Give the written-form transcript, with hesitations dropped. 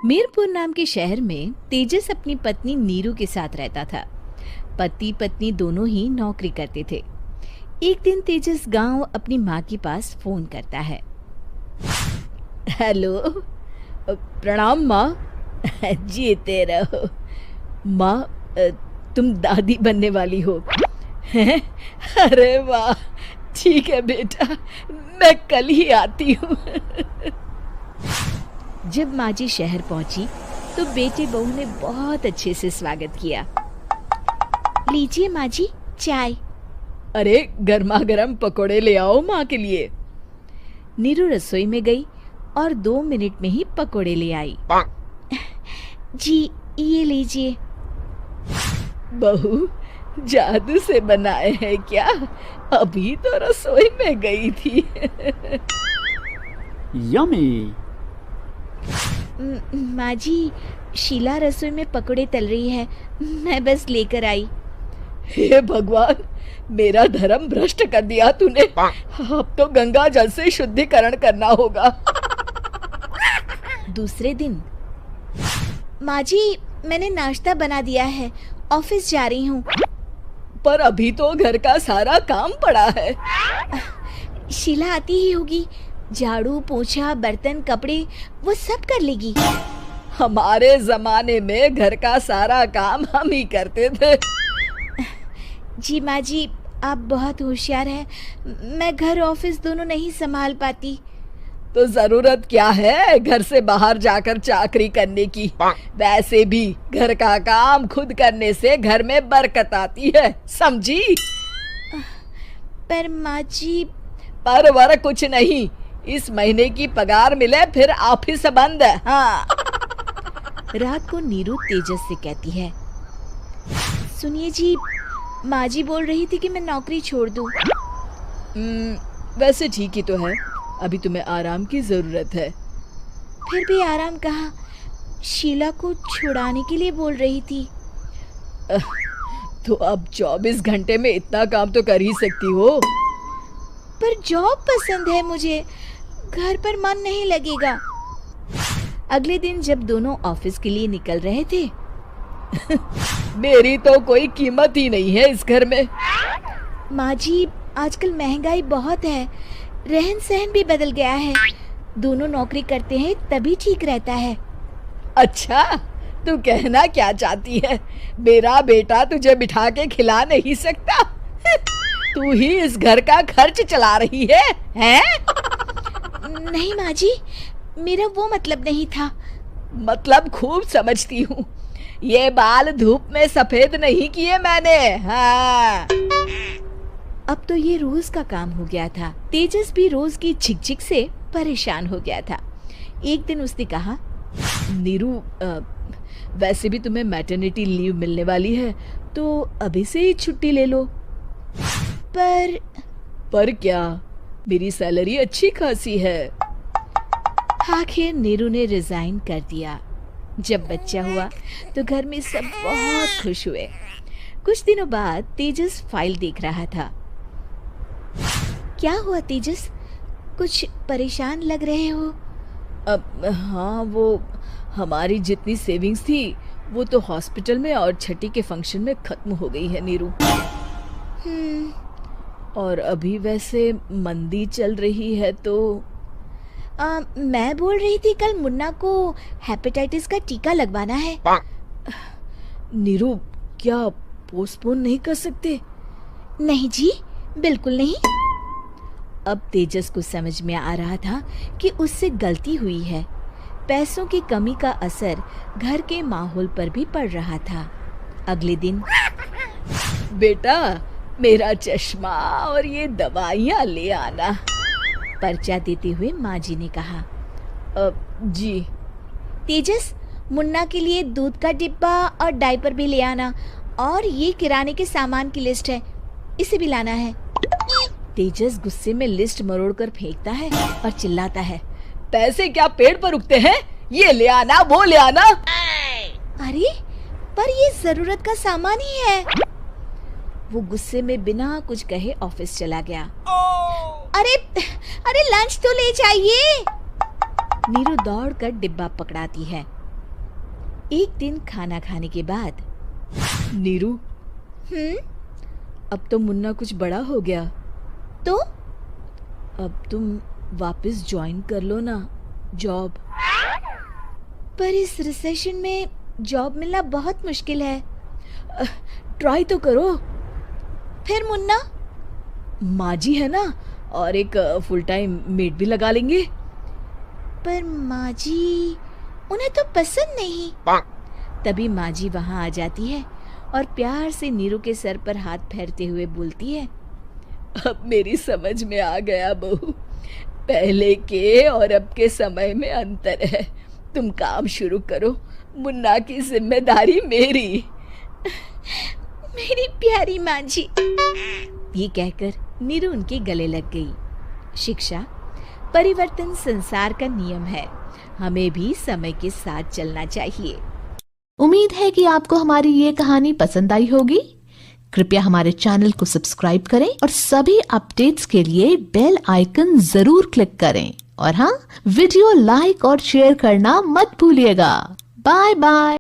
मीरपुर नाम के शहर में तेजस अपनी पत्नी नीरू के साथ रहता था। पति पत्नी दोनों ही नौकरी करते थे। एक दिन तेजस गांव अपनी माँ के पास फोन करता है। हेलो, प्रणाम माँ। जीते रहो माँ, तुम दादी बनने वाली हो। हैं? अरे वाह, ठीक है बेटा, मैं कल ही आती हूँ। जब माँ जी शहर पहुंची तो बेटे बहू ने बहुत अच्छे से स्वागत किया। लीजिए माँ जी, चाय। अरे गर्मा गर्म पकोड़े ले आओ माँ के लिए। नीरू रसोई में गई और 2 मिनट में ही पकोड़े ले आई। जी ये लीजिए। बहू जादू से बनाए हैं क्या? अभी तो रसोई में गई थी। यम्मी। माँ जी, शीला रसोई में पकोड़े तल रही है, मैं बस लेकर आई। हे भगवान, मेरा धर्म भ्रष्ट कर दिया तूने। अब तो गंगा जल से शुद्धिकरण करना होगा। दूसरे दिन, माँ जी मैंने नाश्ता बना दिया है, ऑफिस जा रही हूँ। पर अभी तो घर का सारा काम पड़ा है। शीला आती ही होगी, झाड़ू पोछा बर्तन कपड़े वो सब कर लेगी। हमारे जमाने में घर का सारा काम हम ही करते थे। जी माँ जी, आप बहुत होशियार हैं, मैं घर ऑफिस दोनों नहीं संभाल पाती। तो जरूरत क्या है घर से बाहर जाकर चाकरी करने की? वैसे भी घर का काम खुद करने से घर में बरकत आती है, समझी? पर माँ जी। पर वर कुछ नहीं, इस महीने की पगार मिले फिर ऑफिस बंद है। हाँ। रात को नीरू तेजस से कहती है, सुनिए जी, माँ जी बोल रही थी कि मैं नौकरी छोड़ दूं। वैसे ठीक ही तो है, अभी तुम्हें आराम की जरूरत है। फिर भी आराम कहाँ, शीला को छुड़ाने के लिए बोल रही थी। तो अब 24 घंटे में इतना काम तो कर ही सकती हो। पर जॉब पसंद है मुझे, घर पर मन नहीं लगेगा। अगले दिन जब दोनों ऑफिस के लिए निकल रहे थे, मेरी तो कोई कीमत ही नहीं है इस घर में। माँ जी, आजकल महंगाई बहुत है, रहन सहन भी बदल गया है, दोनों नौकरी करते हैं तभी ठीक रहता है। अच्छा, तू कहना क्या चाहती है? मेरा बेटा तुझे बिठा के खिला नहीं सकता? तू ही इस घर का खर्च चला रही है, हैं? नहीं माँ जी, मेरा वो मतलब नहीं था। मतलब खूब समझती हूँ, ये बाल धूप में सफेद नहीं किए मैंने। हाँ। अब तो ये रोज का काम हो गया था। तेजस भी रोज की झिकझिक से परेशान हो गया था। एक दिन उसने कहा, नीरू, वैसे भी तुम्हें मैटरनिटी लीव मिलने वाली है, तो अभी से ही छुट्टी ले लो। पर क्या, मेरी सैलरी अच्छी खासी है। आखिर नीरू ने रिजाइन कर दिया। जब बच्चा हुआ तो घर में सब बहुत खुश हुए। कुछ दिनों बाद तेजस फाइल देख रहा था। क्या हुआ तेजस, कुछ परेशान लग रहे हो? हाँ, वो हमारी जितनी सेविंग्स थी वो तो हॉस्पिटल में और छठी के फंक्शन में खत्म हो गई है नीरू। और अभी वैसे मंदी चल रही है तो मैं बोल रही थी कल मुन्ना को हेपेटाइटिस का टीका लगवाना है। नीरू, क्या पोस्टपोन नहीं कर सकते? नहीं जी, बिल्कुल नहीं। अब तेजस को समझ में आ रहा था कि उससे गलती हुई है। पैसों की कमी का असर घर के माहौल पर भी पड़ रहा था। अगले दिन, बेटा मेरा चश्मा और ये दवाइयाँ ले आना, पर्चा देते हुए माँ जी ने कहा। जी। तेजस, मुन्ना के लिए दूध का डिब्बा और डायपर भी ले आना, और ये किराने के सामान की लिस्ट है, इसे भी लाना है। तेजस गुस्से में लिस्ट मरोड़कर फेंकता है और चिल्लाता है, पैसे क्या पेड़ पर उगते हैं? ये ले आना, वो ले आना। अरे पर ये जरूरत का सामान ही है। वो गुस्से में बिना कुछ कहे ऑफिस चला गया। अरे अरे लंच तो ले जाइए। नीरू दौड़कर डिब्बा पकड़ाती है। एक दिन खाना खाने के बाद, नीरू, अब तो मुन्ना कुछ बड़ा हो गया, तो अब तुम वापस ज्वाइन कर लो ना जॉब। पर इस रिसेशन में जॉब मिलना बहुत मुश्किल है। ट्राई तो करो। फिर मुन्ना, माँ जी है ना, और एक फुल टाइम मेड भी लगा लेंगे। पर माँ जी, उन्हें तो पसंद नहीं। तभी माँ जी वहाँ आ जाती है और प्यार से नीरू के सर पर हाथ फेरते हुए बोलती है, अब मेरी समझ में आ गया बहू, पहले के और अब के समय में अंतर है। तुम काम शुरू करो, मुन्ना की जिम्मेदारी मेरी। मेरी प्यारी माँ जी, ये कहकर नीरू उनके गले लग गई। शिक्षा, परिवर्तन संसार का नियम है, हमें भी समय के साथ चलना चाहिए। उम्मीद है कि आपको हमारी ये कहानी पसंद आई होगी। कृपया हमारे चैनल को सब्सक्राइब करें और सभी अपडेट्स के लिए बेल आइकन जरूर क्लिक करें। और हाँ, वीडियो लाइक और शेयर करना मत भूलिएगा। Bye bye.